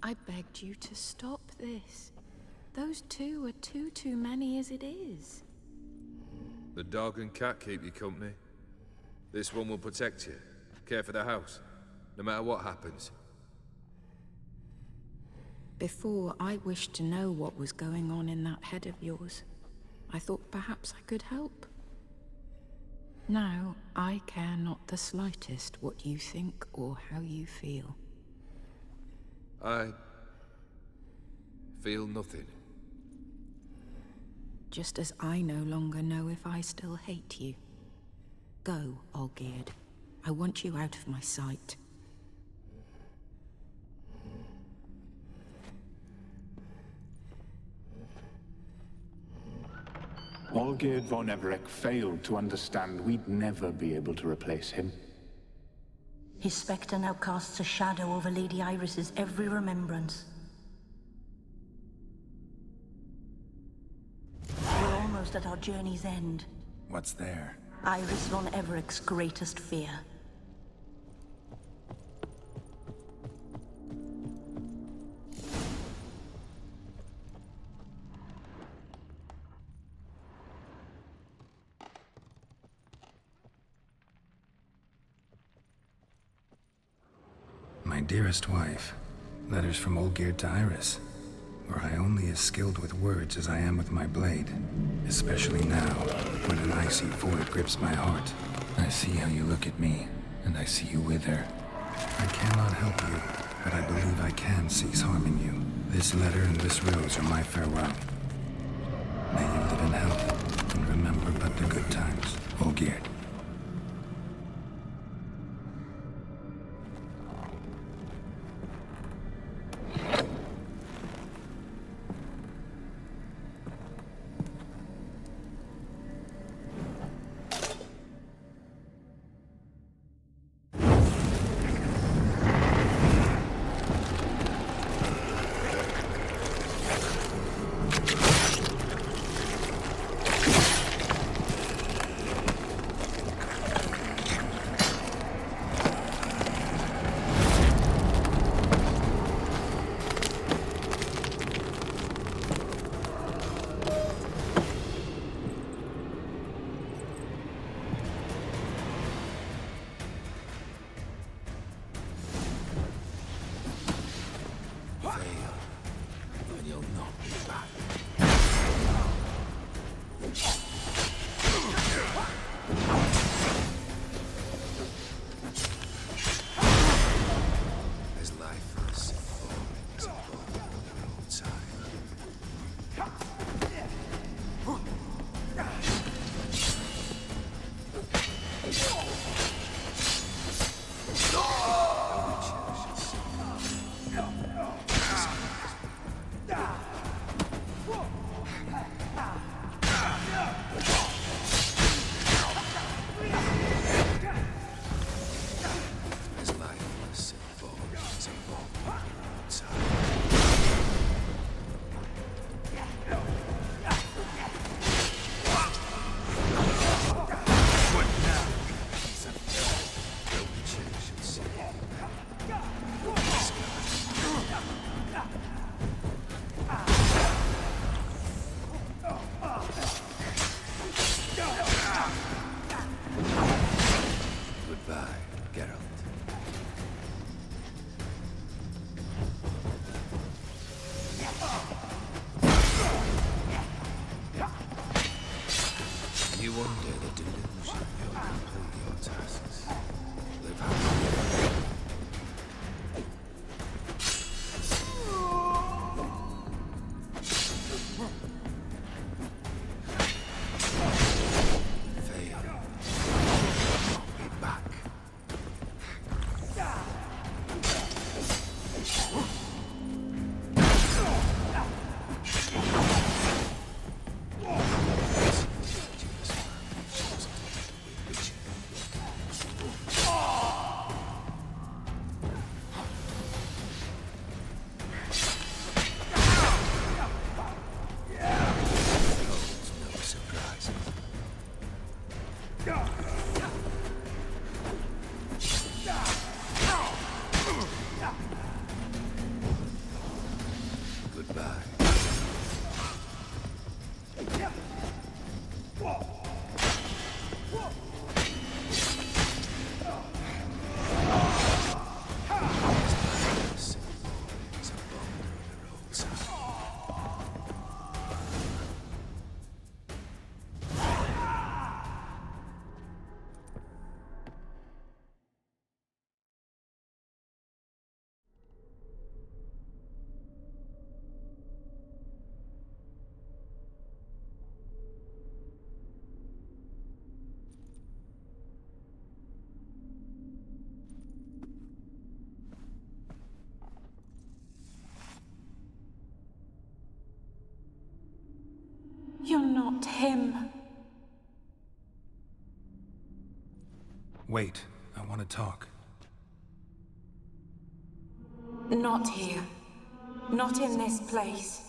I begged you to stop this. Those two are too many as it is. The dog and cat keep you company. This one will protect you, care for the house, no matter what happens. Before, I wished to know what was going on in that head of yours. I thought perhaps I could help. Now, I care not the slightest what you think or how you feel. I feel nothing. Just as I no longer know if I still hate you. Go, Olgierd. I want you out of my sight. Olgierd von Everec failed to understand we'd never be able to replace him. His spectre now casts a shadow over Lady Iris's every remembrance. We're almost at our journey's end. What's there? Iris von Everec's greatest fear. dearest wife. Letters from Olgierd to Iris. Were I only as skilled with words as I am with my blade. Especially now, when an icy void grips my heart. I see how you look at me, and I see you wither. I cannot help you, but I believe I can cease harming you. This letter and this rose are my farewell. May you live in health, and remember but the good times. Olgierd. You're not him. Wait, I want to talk. Not here. Not in this place.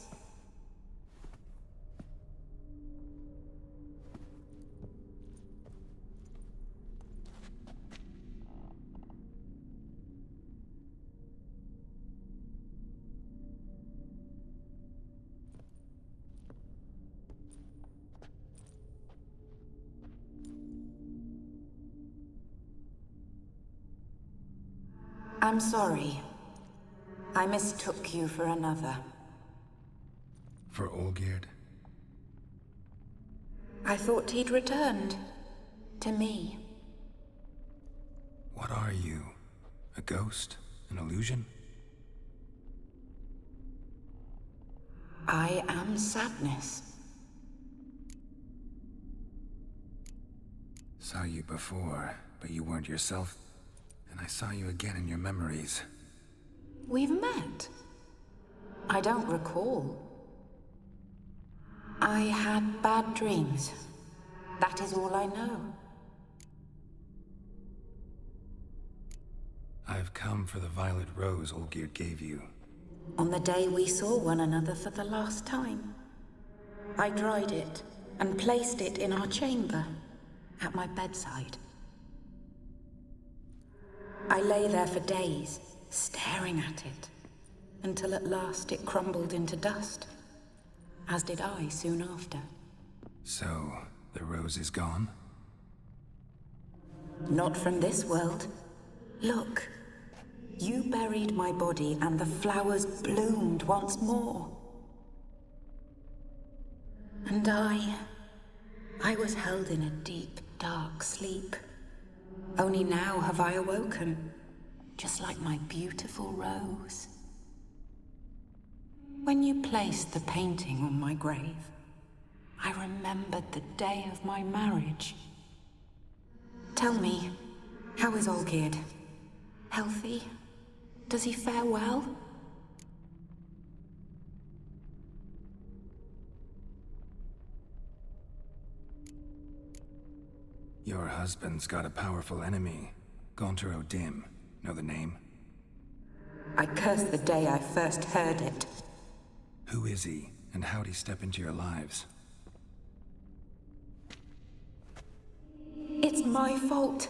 I'm sorry. I mistook you for another. For Olgierd? I thought he'd returned. To me. What are you? A ghost? An illusion? I am sadness. Saw you before, but you weren't yourself. And I saw you again in your memories. We've met. I don't recall. I had bad dreams. That is all I know. I've come for the violet rose Olgierd gave you. On the day we saw one another for the last time. I dried it and placed it in our chamber, at my bedside. I lay there for days, staring at it, until at last it crumbled into dust, as did I soon after. So, the rose is gone? Not from this world. Look. You buried my body and the flowers bloomed once more. And I was held in a deep, dark sleep. Only now have I awoken, just like my beautiful rose. When you placed the painting on my grave, I remembered the day of my marriage. Tell me, how is Olgierd? Healthy? Does he fare well? Your husband's got a powerful enemy. Gaunter O'Dim. Know the name? I curse the day I first heard it. Who is he, and how'd he step into your lives? It's my fault.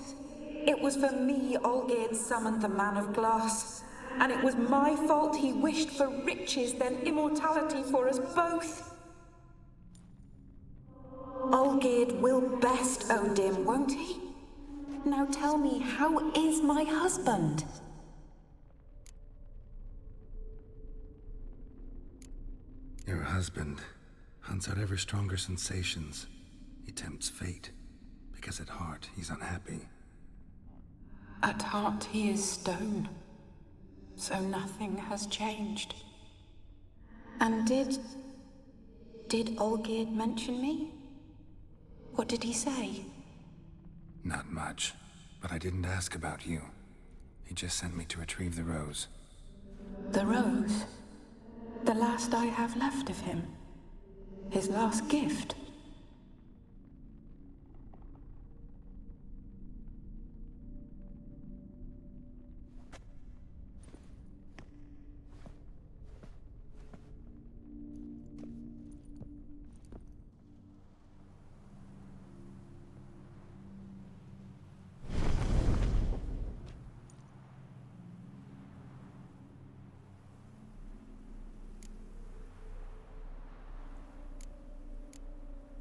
It was for me Olgierd summoned the Man of Glass. And it was my fault he wished for riches, then immortality for us both. Olgierd will best O'Dim, won't he? Now tell me, how is my husband? Your husband hunts out ever stronger sensations. He tempts fate, because at heart he's unhappy. At heart he is stone, so nothing has changed. And did Olgierd mention me? What did he say? Not much, but I didn't ask about you. He just sent me to retrieve the rose. The rose? The last I have left of him? His last gift?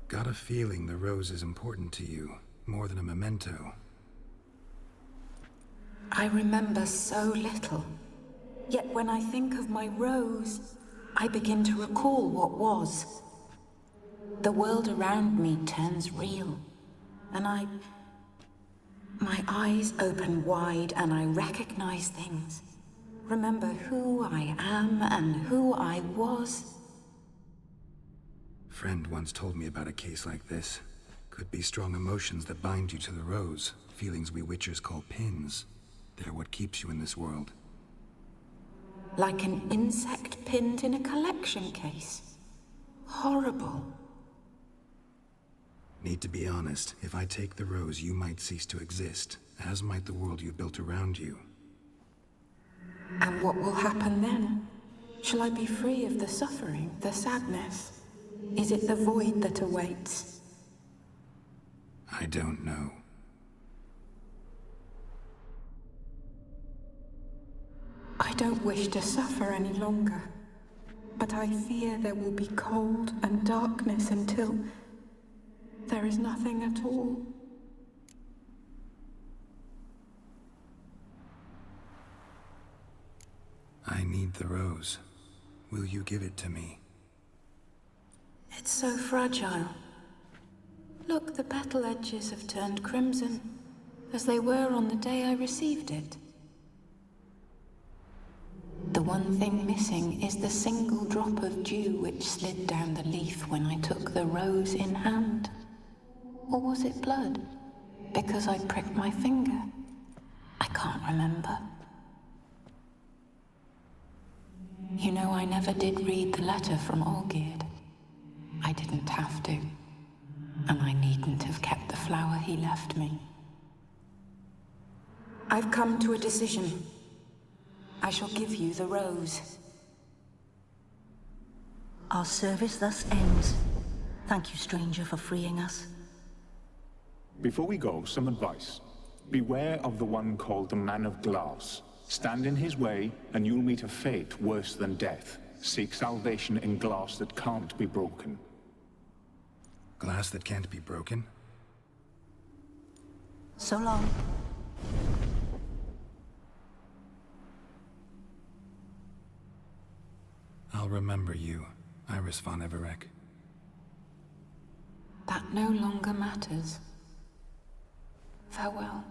Got a feeling the rose is important to you, more than a memento. I remember so little. Yet when I think of my rose, I begin to recall what was. The world around me turns real, and my eyes open wide and I recognize things. Remember who I am and who I was. Friend once told me about a case like this. Could be strong emotions that bind you to the rose. Feelings we witchers call pins. They're what keeps you in this world. Like an insect pinned in a collection case. Horrible. Need to be honest. If I take the rose, you might cease to exist. As might the world you've built around you. And what will happen then? Shall I be free of the suffering, the sadness? Is it the void that awaits? I don't know. I don't wish to suffer any longer, but I fear there will be cold and darkness until there is nothing at all. I need the rose. Will you give it to me? It's so fragile. Look, the petal edges have turned crimson, as they were on the day I received it. The one thing missing is the single drop of dew which slid down the leaf when I took the rose in hand. Or was it blood? Because I pricked my finger? I can't remember. You know, I never did read the letter from Olgierd. I didn't have to. And I needn't have kept the flower he left me. I've come to a decision. I shall give you the rose. Our service thus ends. Thank you, stranger, for freeing us. Before we go, some advice. Beware of the one called the Man of Glass. Stand in his way, and you'll meet a fate worse than death. Seek salvation in glass that can't be broken. Glass that can't be broken? So long. I'll remember you, Iris von Everec. That no longer matters. Farewell.